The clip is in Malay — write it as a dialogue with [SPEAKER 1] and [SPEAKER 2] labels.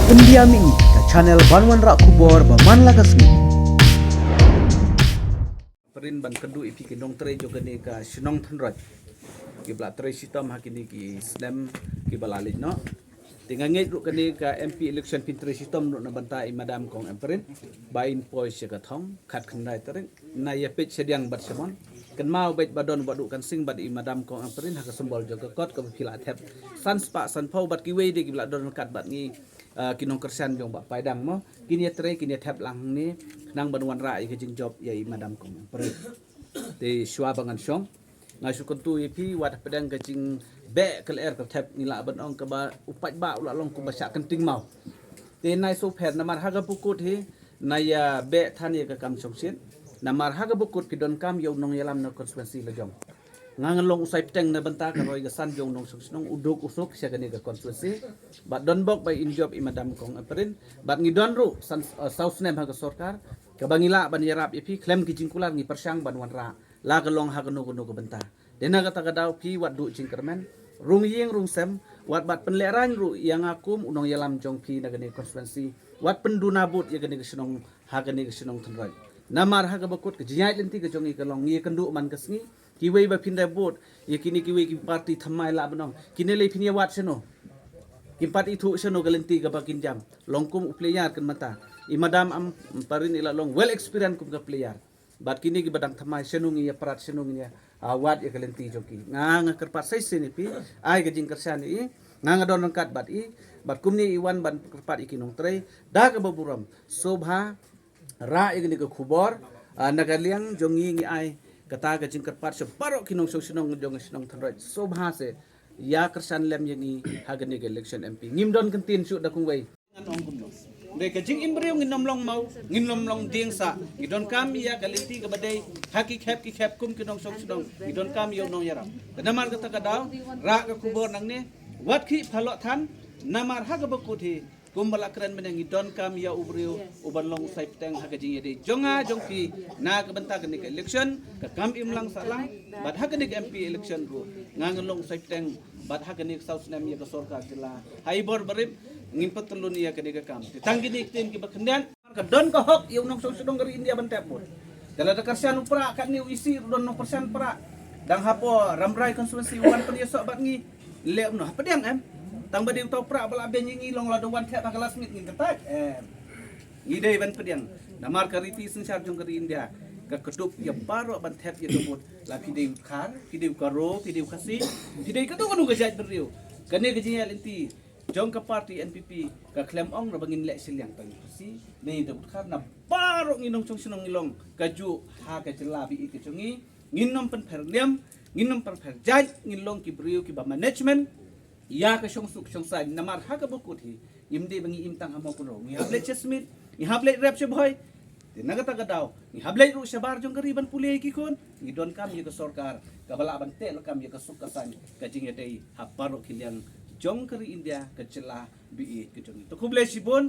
[SPEAKER 1] India mi ka channel Banwan Rak Kubor Baman Lagasmi.
[SPEAKER 2] Perin ban kedu ipi kinong tre jo gane ka sinong thanroj ki bla tre sitam hakini ki snem ki balalit no tinga ngai ru gane ka MP election pin tre sitam no na banta i madam kong emperin bain poi se ka thong khat khandai tering na ya pet sediang bat semon kan mau bet badon badu kan sing bat i madam kong emperin ha ka sembol jo ka kot ka phila thep san spa san phau bat ki we de ki bla don kat bat ngi kinong kersan jong ba paidang mo kini tre kini thep lang ni nang banwan ra i jing job ya i madam kong per te shwa bangan shong ngai su kontu i pi wat pedang ka jing be kel er ka thep ni la ban ong ka ba upat ba la long ku ba sha kan ting mau te nai so pher namar ha ga pukut hi na ya be than ye ka kam chong sin namar ha ga pukut pi don kam yo nong yalam no constituency la jong ngang long usai peteng na banta ka roi ga san jong nong nong uduk usuk sia ka ni ka constituency bat don bok by in job i madam kong aprin bat ngi don ru san south nem ha ka sarkar ka bangila ban yarap ipi klem ki jingkular ngi persyang ban wan ra la ka long ha ka no ka banta dena ka ta ka dau pi wat du jingkermen rung yeng rung sem wat bat penleran ru yang akum unong yalam jong pi na ka ni constituency wat penduna but ya ka ni senong ha ka ni senong thanroi namar ha ka bakut ka jiyai lenti ka jong i ka long ngi kandu man ka sngi kiwei ba pindah bot ya kini kiwei ki parti thamai la benong kini le pinia wat seno kimpat itu seno galenti ka bakin jam longkum player kan mata i madam am parin ila long well experience kum ka player bat kini ki badang thamai seno ngi ya parat seno ngi ya wat ya galenti joki nga kerpat sai seni pi ai ga jing kersan i nga don kat bat i bat kumni iwan ban kerpat ikinong tre da ka baburam sobha ra igni ka khubor nagaliang jongi ngi ai kata ka jingkat pat se parok kinong sinong jong sinong thanroi sobha se ya kersan lem yangi hagani election MP ngimdon kentin su da kungwei nganong kumno de ka jing imbreu nginom long mau nginom long ding sa ngidon kam ya kalenti ka badai haki khep kum kinong sinong ngidon kam yo nong yaram namar kata ka daw ra ka kubor nang ne wat khi phalo than namar ha ka bakuthi kumbala keren menang idon kam ya ubreu uban long sai petang ha kajing yedi jonga jongpi na ka banta ka nik election ka kam imlang salang bat ha ka nik MP election ru ngang long sai petang bat ha ka nik south nam ya ka sarkar jila hai bor barib ngin patulun ya ka nik kam tanggi nik tin ki bakhendan ka don ka hok yung nong sudong gari India banta pun dala da karsian upra ka ni isi don no persen pra dang hapo ramrai constituency wan pen yesok bat ngi le no ha pedang em tang badi tau pra bala ben ngi long la wan thep ka lasmit ngi katak ngi dei ban pediang namar kariti sensar jong kari India ka ketup ya paro ban thep ya kebut la pideu khar pideu karo pideu khasi pideu ka tu kanu ga jaj beriu kane ga jinya lenti jong ka party NPP ka klem ong ra bangin le silyang tang khasi nei da khar na paro ngi nong chong sinong ngilong ka ju ha ka jela bi ke chongi nginom pen pherliam nginom per pher jaj ngilong ki beriu ki ba management ya ka song suk song sai namar ha ka bukut hi imde bangi imtang amo kuno ngi hable chesmit ngi hable rep se boy tinaga taga daw ngi hable ru sabar jong gariban pulei ki kon ngi don kam ye ka sarkar ka bala ban te kam ye ka suk ka san ka jing yedei ha paro kiliang jong kari India ka chela bi ke jong to kuble sibon